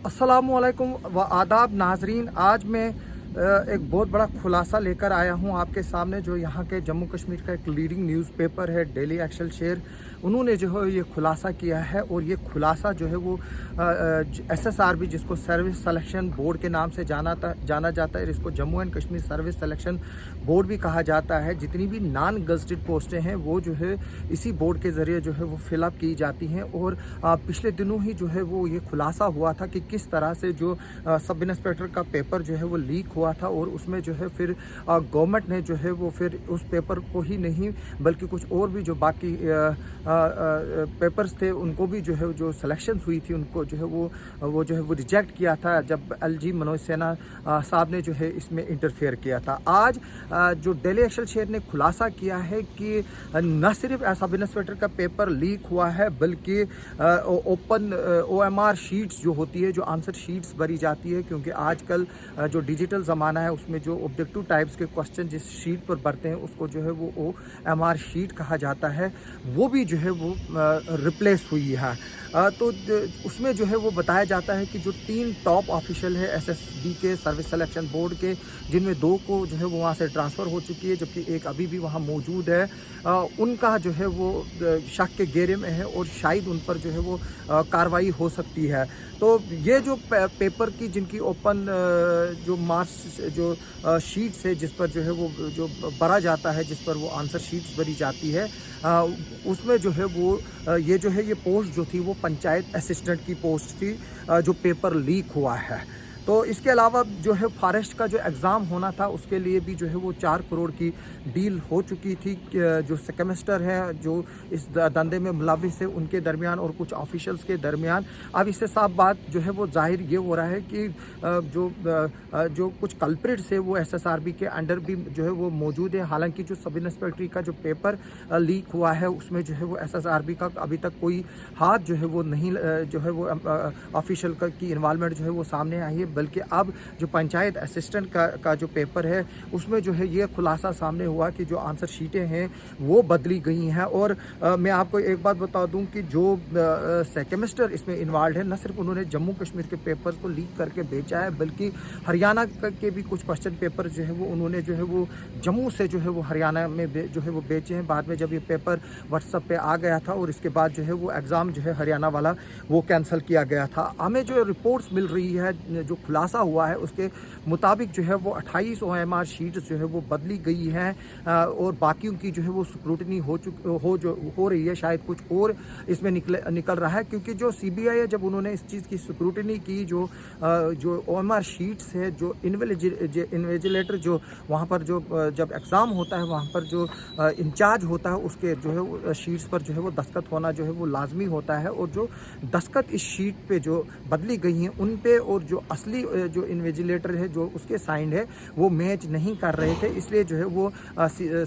अस्सलामुअलैकुम व आदाब नाजरीन। आज मैं एक बहुत बड़ा खुलासा लेकर आया हूं आपके सामने। जो यहाँ के जम्मू कश्मीर का एक लीडिंग न्यूज़पेपर है डेली एक्सेलसियर, उन्होंने जो है ये खुलासा किया है। और ये खुलासा जो है वो SSRB, जिसको सर्विस सिलेक्शन बोर्ड के नाम से जाना जाता है, इसको Jammu and Kashmir service selection board भी कहा जाता है। जितनी भी नॉन गजटेड पोस्टें हैं वो जो है इसी बोर्ड के ज़रिए जो है वो फिलअप की जाती हैं। और पिछले दिनों ही जो है वो ये खुलासा हुआ था कि किस तरह से जो सब इंस्पेक्टर का पेपर जो है वो लीक हुआ था। और उसमें जो है फिर गवर्नमेंट ने जो है वो फिर उस पेपर को ही नहीं बल्कि कुछ और भी जो बाकी पेपर्स थे उनको भी जो है जो सिलेक्शन हुई थी उनको जो है वो जो है वो रिजेक्ट किया था, जब LG मनोज सिन्हा साहब ने जो है इसमें इंटरफेयर किया था। आज जो डेली एक्सेलसियर ने खुलासा किया है कि न सिर्फ सब इंस्पेक्टर का पेपर लीक हुआ है बल्कि ओपन OMR शीट्स जो होती है, जो आंसर शीट्स भरी जाती है, क्योंकि आजकल जो डिजिटल ज़माना है उसमें जो ऑब्जेक्टिव टाइप्स के क्वेश्चन जिस शीट पर भरते हैं उसको जो है वो OMR शीट कहा जाता है, वो भी जो है वो रिप्लेस हुई है। तो उसमें जो है वो बताया जाता है कि जो 3 टॉप ऑफिशियल है SSB के सर्विस सिलेक्शन बोर्ड के, जिनमें 2 को जो है वो वहाँ से ट्रांसफ़र हो चुकी है जबकि एक अभी भी वहाँ मौजूद है, उनका जो है वो शक के घेरे में है और शायद उन पर जो है वो कार्रवाई हो सकती है। तो ये जो पेपर की जिनकी ओपन जो मार्क्स जो शीट्स है जिस पर जो है वो जो भरा जाता है, जिस पर वो आंसर शीट्स भरी जाती है, उसमें जो है वो ये जो है ये पोस्ट जो थी वो पंचायत असिस्टेंट की पोस्ट थी, जो पेपर लीक हुआ है। तो इसके अलावा जो है फॉरेस्ट का जो एग्ज़ाम होना था उसके लिए भी जो है वो 4 करोड़ की डील हो चुकी थी। जो सेमेस्टर है जो इस धंधे में मुलविस है उनके दरमियान और कुछ ऑफिशियल्स के दरमियान। अब इससे साफ बात जो है वो जाहिर ये हो रहा है कि जो कुछ कल्प्रिट्स है वो SSRB के अंडर भी जो है वो मौजूद है। हालांकि जो सब इंस्पेक्टरी का जो पेपर लीक हुआ है उसमें जो है वो SSRB का अभी तक कोई हाथ जो है वो नहीं जो है वो ऑफिशियल की इन्वॉल्वमेंट जो है वो सामने आई है, बल्कि अब जो पंचायत असिस्टेंट का जो पेपर है उसमें जो है ये खुलासा सामने हुआ कि जो आंसर शीटें हैं वो बदली गई हैं। और मैं आपको एक बात बता दूं कि जो सेमेस्टर इसमें इन्वॉल्व है, न सिर्फ उन्होंने जम्मू कश्मीर के पेपर्स को लीक करके बेचा है बल्कि हरियाणा के भी कुछ क्वेश्चन पेपर जो है वो उन्होंने जो है वो जम्मू से जो है वो हरियाणा में जो है वो बेचे हैं। बाद में जब ये पेपर व्हाट्सएप पे आ गया था और इसके बाद जो है वो एग्ज़ाम जो है हरियाणा वाला वो कैंसिल किया गया था। हमें जो रिपोर्ट्स मिल रही है, जो खुलासा हुआ है उसके मुताबिक जो है वो 28 OMR शीट्स जो है वो बदली गई हैं और बाकियों की जो है वो स्क्रूटनी हो रही है। शायद कुछ और इसमें निकल रहा है, क्योंकि जो CBI है जब उन्होंने इस चीज़ की स्क्रूटनी की, जो OMR शीट्स है, जो इन्विजिलेटर जो वहाँ पर जो जब एग्ज़ाम होता है वहाँ पर जो इंचार्ज होता है उसके जो है शीट्स पर जो है वो दस्तखत होना जो है वो लाजमी होता है। और जो दस्तखत इस शीट पे जो बदली गई हैं उन पे और जो असली जो इन्विजिलेटर है जो उसके साइन है वो मैच नहीं कर रहे थे, इसलिए जो है वो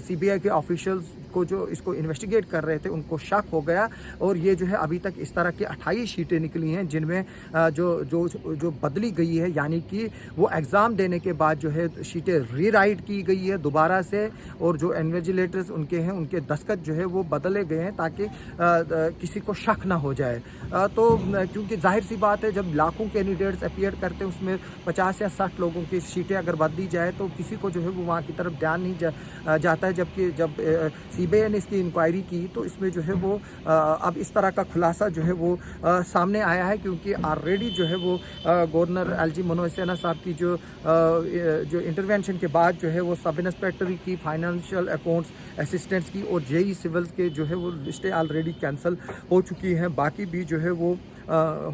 CBI के ऑफिशियल्स को जो इसको इन्वेस्टिगेट कर रहे थे उनको शक हो गया। और ये जो है अभी तक इस तरह की 28 शीटें निकली हैं जिनमें जो बदली गई है, यानी कि वो एग्ज़ाम देने के बाद जो है शीटें रीराइट की गई है दोबारा से, और जो इन्विजिलेटर्स उनके हैं उनके दस्तखत जो है वो बदले गए हैं ताकि किसी को शक ना हो जाए। तो क्योंकि जाहिर सी बात है जब लाखों कैंडिडेट्स अपीयर करते हैं उसमें 50 या 60 लोगों की सीटें अगर बदली जाए तो किसी को जो है वो वहाँ की तरफ ध्यान नहीं जाता है। जबकि जब CBI ने इसकी इंक्वायरी की तो इसमें जो है वो अब इस तरह का खुलासा जो है वो सामने आया है, क्योंकि ऑलरेडी जो है वो गवर्नर LG मनोज सिन्हा साहब की जो इंटरवेंशन के बाद जो है वो सब इंस्पेक्टरी की, फाइनेंशियल अकाउंट्स असिस्टेंट्स की और JE सिविल्स के जो है वो लिस्टें ऑलरेडी कैंसिल हो चुकी हैं। बाकी भी जो है वो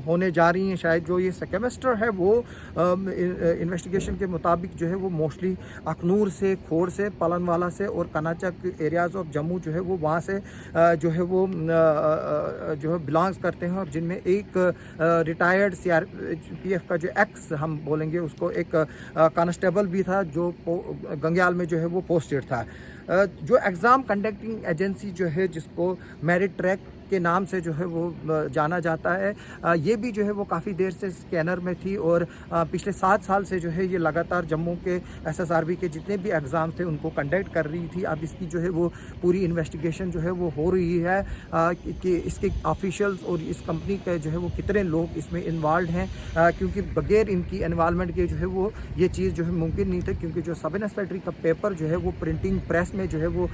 होने जा रही हैं। शायद जो ये सेमेस्टर है वो इन्वेस्टिगेशन के मुताबिक जो है वो मोस्टली अखनूर से, खोड़ से, पलनवाला से और कनाचक एरियाज़ ऑफ जम्मू जो है वो वहाँ से जो है वो जो है बिलोंग्स करते हैं, और जिनमें एक रिटायर्ड CRPF का जो एक्स हम बोलेंगे उसको एक कांस्टेबल भी था जो गंग्याल में जो है वो पोस्टेड था। जो एग्ज़ाम कंडक्टिंग एजेंसी जो है जिसको मेरिट ट्रैक के नाम से जो है वो जाना जाता है। ये भी जो है वो काफ़ी देर से स्कैनर में थी और पिछले 7 साल से जो है ये लगातार जम्मू के SSRB के जितने भी एग्ज़ाम थे उनको कंडक्ट कर रही थी। अब इसकी जो है वो पूरी इन्वेस्टिगेशन जो है वो हो रही है कि इसके ऑफिशियल्स और इस कंपनी के जो है वो कितने लोग इसमें इन्वॉल्व हैं, क्योंकि बगैर इनकी इन्वॉल्वमेंट के जो है वो ये चीज़ जो है मुमकिन नहीं था, क्योंकि जो सब इंस्पेक्टरी का पेपर जो है वो प्रिंटिंग प्रेस में जो है वो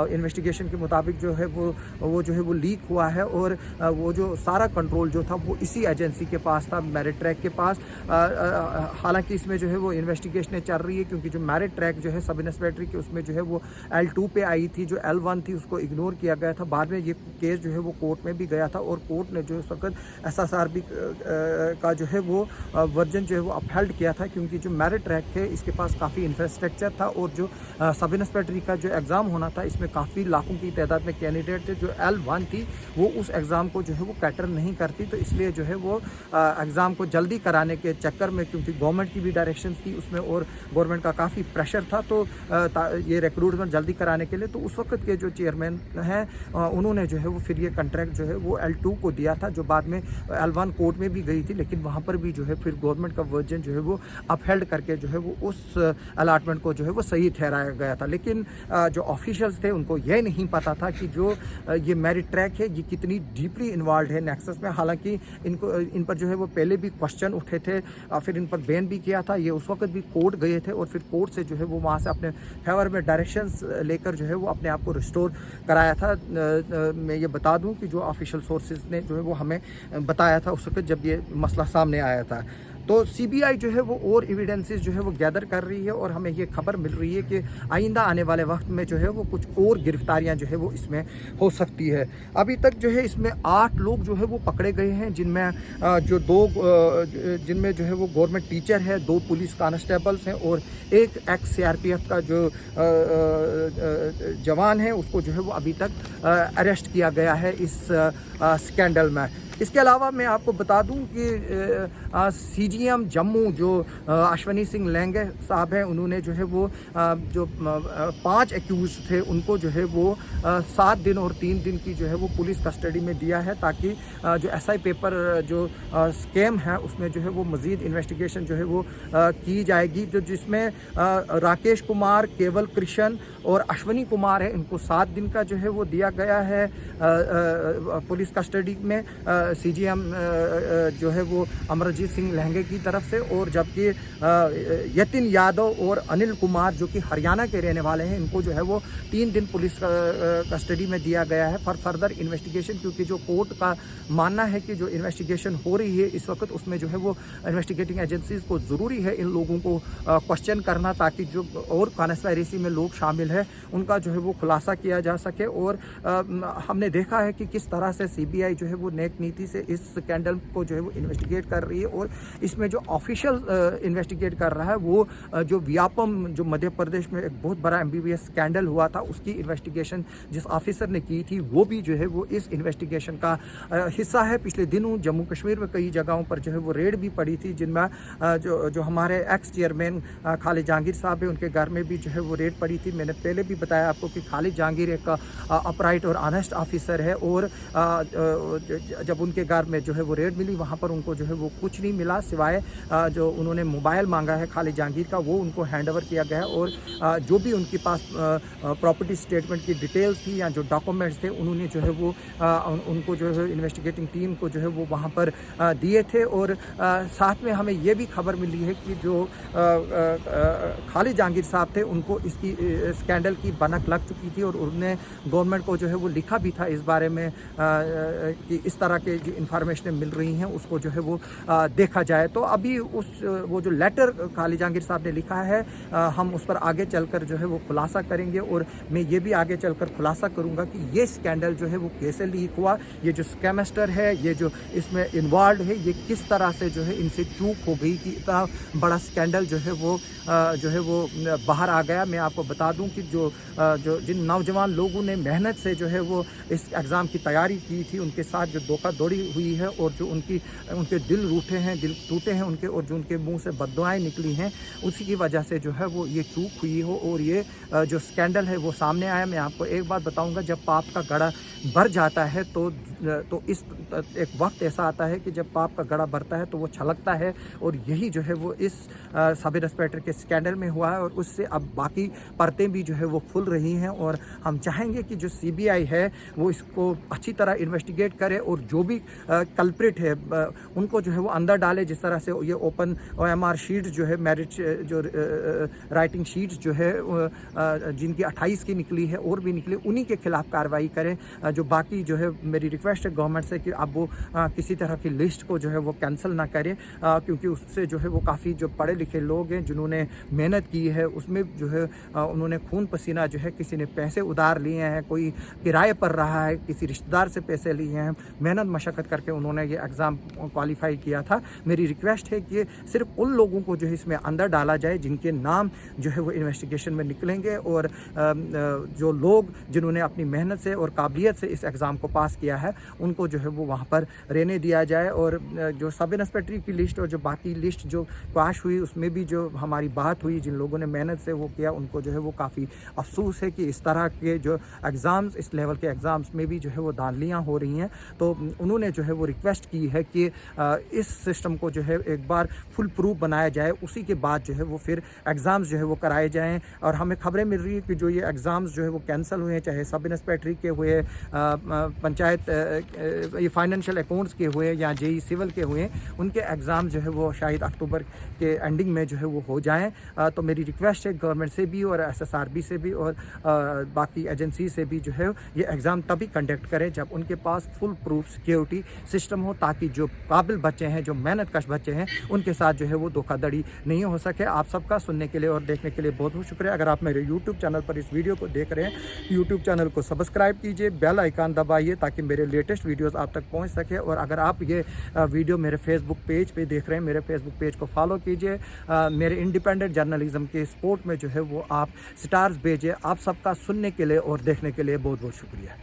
इन्वेस्टिगेशन के मुताबिक जो है वो जो है वो लीक हुआ है और वो जो सारा कंट्रोल जो था वो इसी एजेंसी के पास था, मेरिट ट्रैक के पास। हालांकि इसमें जो है वो इन्वेस्टिगेशनें चल रही है, क्योंकि जो मेरिट ट्रैक जो है सब इंस्पेक्टरी के उसमें जो है वो L2 पे आई थी, जो L1 थी उसको इग्नोर किया गया था। बाद में ये केस जो है वो कोर्ट में भी गया था और कोर्ट ने जो इस वक्त SSRB का जो है वो वर्जन जो है वो अपहेल्ड किया था, क्योंकि जो मेरिट ट्रैक है इसके पास काफ़ी इंफ्रास्ट्रक्चर था और जो सब इंस्पेक्टरी का जो एग्ज़ाम होना था इसमें काफ़ी लाखों की तादाद में कैंडिडेट थे। जो L1 थी वो उस एग्ज़ाम को जो है वो कैटर नहीं करती, तो इसलिए जो है वो एग्ज़ाम को जल्दी कराने के चक्कर में, क्योंकि गवर्नमेंट की भी डायरेक्शन थी उसमें और गवर्नमेंट का काफ़ी प्रेशर था, तो ये रिक्रूटमेंट जल्दी कराने के लिए तो उस वक्त के जो चेयरमैन हैं उन्होंने जो है वो फिर ये कॉन्ट्रैक्ट जो है वो L2 को दिया था, जो बाद में L1 कोर्ट में भी गई थी, लेकिन वहाँ पर भी जो है फिर गवर्नमेंट का वर्जन जो है वो अपहेल्ड करके जो है वो उस अलाटमेंट को जो है वो सही ठहराया गया था। लेकिन जो ऑफिशियल्स थे उनको यह नहीं पता था कि जो ये मेरिट ट्रैक है ये कितनी डीपली इन्वॉल्व है नेक्सस में। हालांकि इन पर जो है वो पहले भी क्वेश्चन उठे थे, फिर इन पर बैन भी किया था, ये उस वक्त भी कोर्ट गए थे और फिर कोर्ट से जो है वो वहाँ से अपने फेवर में डायरेक्शंस लेकर जो है वो अपने आप को रिस्टोर कराया था। मैं ये बता दूं कि जो ऑफिशियल सोर्सेज ने जो है वो हमें बताया था उस वक्त जब ये मसला सामने आया था। तो CBI जो है वो और एविडेंसेस जो है वो गैदर कर रही है और हमें ये खबर मिल रही है कि आइंदा आने वाले वक्त में जो है वो कुछ और गिरफ्तारियां जो है वो इसमें हो सकती है। अभी तक जो है इसमें 8 लोग जो है वो पकड़े गए हैं, जिनमें जिनमें जो है वो गवर्नमेंट टीचर है, 2 पुलिस कांस्टेबल्स हैं और एक एक्स CRPF का जो जवान है उसको जो है वो अभी तक अरेस्ट किया गया है इस स्कैंडल में। इसके अलावा मैं आपको बता दूं कि CGM जम्मू जो अश्वनी सिंह लहंगे साहब हैं, उन्होंने जो है वो जो 5 एक्यूज थे उनको जो है वो 7 दिन और 3 दिन की जो है वो पुलिस कस्टडी में दिया है, ताकि जो SI पेपर जो स्कैम है उसमें जो है वो मज़ीद इन्वेस्टिगेशन जो है वो की जाएगी। जो जिसमें राकेश कुमार, केवल कृष्ण और अश्वनी कुमार है, इनको 7 दिन का जो है वो दिया गया है पुलिस कस्टडी में CGM जो है वो अमरजीत सिंह लहंगे की तरफ से, और जबकि यतिन यादव और अनिल कुमार जो कि हरियाणा के रहने वाले हैं, इनको जो है वो 3 दिन पुलिस कस्टडी में दिया गया है फॉर फर्दर इन्वेस्टिगेशन, क्योंकि जो कोर्ट का मानना है कि जो इन्वेस्टिगेशन हो रही है इस वक्त उसमें जो है वो इन्वेस्टिगेटिंग एजेंसीज को ज़रूरी है इन लोगों को क्वेश्चन करना, ताकि जो और कॉन्स्पिरेसी में लोग शामिल है उनका जो है वो खुलासा किया जा सके। और हमने देखा है कि किस तरह से CBI जो है वो नेक नीति से इस स्कैंडल को जो है वो इन्वेस्टिगेट कर रही है, और इसमें जो ऑफिशियल इन्वेस्टिगेट कर रहा है वो जो व्यापम जो मध्य प्रदेश में एक बहुत बड़ा MBBS स्कैंडल हुआ था उसकी इन्वेस्टिगेशन जिस ऑफिसर ने की थी वो भी जो है वो इस इन्वेस्टिगेशन का हिस्सा है। पिछले दिनों जम्मू कश्मीर में कई जगहों पर जो है वो रेड भी पड़ी थी, जिनमें जो हमारे एक्स चेयरमैन खालिद जहांगीर साहब है उनके घर में भी जो है वो रेड पड़ी थी। मैंने पहले भी बताया आपको कि खालिद जहांगीर एक अपराइट और ऑनेस्ट ऑफिसर है, और जब उनके घर में जो है वो रेड मिली वहाँ पर उनको जो है वो कुछ नहीं मिला सिवाय जो उन्होंने मोबाइल मांगा है खालिद जहांगीर का, वो उनको हैंड ओवर किया गया है, और जो भी उनके पास प्रॉपर्टी स्टेटमेंट की डिटेल्स थी या जो डॉक्यूमेंट्स थे उन्होंने जो है वो उनको जो है इन्वेस्टिगेटिंग टीम को जो है वो वहाँ पर दिए थे। और साथ में हमें ये भी खबर मिली है कि जो खालिद जहांगीर साहब थे उनको इसकी स्कैंडल की भनक लग चुकी थी, और उन्होंने गवर्नमेंट को जो है वो लिखा भी था इस बारे में कि इस तरह के जो इन्फॉर्मेशन मिल रही हैं उसको जो है वो देखा जाए। तो अभी वो जो लेटर खालिद जहांगीर साहब ने लिखा है हम उस पर आगे चलकर जो है वो खुलासा करेंगे, और मैं ये भी आगे चलकर खुलासा करूँगा कि ये स्कैंडल जो है वो कैसे लीक हुआ, ये जो स्कैमस्टर है, ये जो इसमें इन्वॉल्व है, ये किस तरह से जो है इनसे चूक हो गई कि इतना बड़ा स्कैंडल जो है वो बाहर आ गया। मैं आपको बता दूं कि जो जिन नौजवान लोगों ने मेहनत से जो है वो इस एग्ज़ाम की तैयारी की थी, उनके साथ जो धोखाधड़ी हुई है और जो उनके दिल टूटे हैं उनके, और जो उनके मुंह से बददुआएं निकली हैं, उसी की वजह से जो है वो ये चूक हुई हो और ये जो स्कैंडल है वो सामने आया। मैं आपको एक बात बताऊंगा, जब पाप का घड़ा भर जाता है तो तो इस एक वक्त ऐसा आता है कि जब पाप का गड़ा भरता है तो वो छलकता है, और यही जो है वो इस सब इंस्पेक्टर के स्कैंडल में हुआ है, और उससे अब बाकी परतें भी जो है वो खुल रही हैं। और हम चाहेंगे कि जो सीबीआई है वो इसको अच्छी तरह इन्वेस्टिगेट करे, और जो भी कल्प्रिट है उनको जो है वो अंदर डाले। जिस तरह से ये ओपन OMR शीट जो है, मैरिज जो राइटिंग शीट जो है जिनकी 28 की निकली है और भी निकली, उन्हीं के खिलाफ कार्रवाई करें। जो बाकी जो है मेरी रिक्वेस्ट है गवर्नमेंट से कि अब वो किसी तरह की लिस्ट को जो है वो कैंसिल ना करें, क्योंकि उससे जो है वो काफ़ी जो पढ़े लिखे लोग हैं जिन्होंने मेहनत की है, उसमें जो है उन्होंने खून पसीना जो है, किसी ने पैसे उधार लिए हैं, कोई किराए पर रहा है, किसी रिश्तेदार से पैसे लिए हैं, मेहनत मशक्क़त करके उन्होंने ये एग्ज़ाम क्वालिफाई किया था। मेरी रिक्वेस्ट है कि सिर्फ उन लोगों को जो है इसमें अंदर डाला जाए जिनके नाम जो है वो इन्वेस्टिगेशन में निकलेंगे, और जो लोग जिन्होंने अपनी मेहनत से और काबिलियत से इस एग्ज़ाम को पास किया है उनको जो है वो वहाँ पर रहने दिया जाए। और जो सब इंस्पेक्टर की लिस्ट और जो बाकी लिस्ट जो पास हुई उसमें भी जो हमारी बात हुई, जिन लोगों ने मेहनत से वो किया उनको जो है वो काफ़ी अफसोस है कि इस तरह के जो एग्ज़ाम्स, इस लेवल के एग्ज़ाम्स में भी जो है वो धांधलियाँ हो रही हैं। तो उन्होंने जो है वो रिक्वेस्ट की है कि इस सिस्टम को जो है एक बार फुल प्रूफ बनाया जाए, उसी के बाद जो है वो फिर एग्ज़ाम्स जो है वो कराए जाएँ। और हमें खबरें मिल रही है कि जो ये एग्ज़ाम्स जो है वो कैंसिल हुए हैं, चाहे सब इंस्पेक्टरी के हुए, पंचायत ये फाइनेंशियल अकाउंट्स के हुए या JEE सिविल के हुए, उनके एग्ज़ाम जो है वो शायद अक्टूबर के एंडिंग में जो है वो हो जाएं। तो मेरी रिक्वेस्ट है गवर्नमेंट से भी और SSRB से भी और बाकी एजेंसी से भी जो है ये एग्ज़ाम तभी कंडक्ट करें जब उनके पास फुल प्रूफ सिक्योरिटी सिस्टम हो, ताकि जो काबिल बच्चे हैं, जो मेहनत कश बच्चे हैं, उनके साथ जो है वो धोखाधड़ी नहीं हो सके। आप सबका सुनने के लिए और देखने के लिए बहुत बहुत शुक्रिया। अगर आप मेरे यूट्यूब चैनल पर इस वीडियो को देख रहे हैं, यूट्यूब चैनल को सब्सक्राइब कीजिए, बेल आइकन दबाइए ताकि मेरे लेटेस्ट वीडियोस आप तक पहुंच सके। और अगर आप ये वीडियो मेरे फेसबुक पेज पे देख रहे हैं, मेरे फेसबुक पेज को फॉलो कीजिए। मेरे इंडिपेंडेंट जर्नलिज्म के सपोर्ट में जो है वो आप स्टार्स भेजिए। आप सबका सुनने के लिए और देखने के लिए बहुत बहुत शुक्रिया।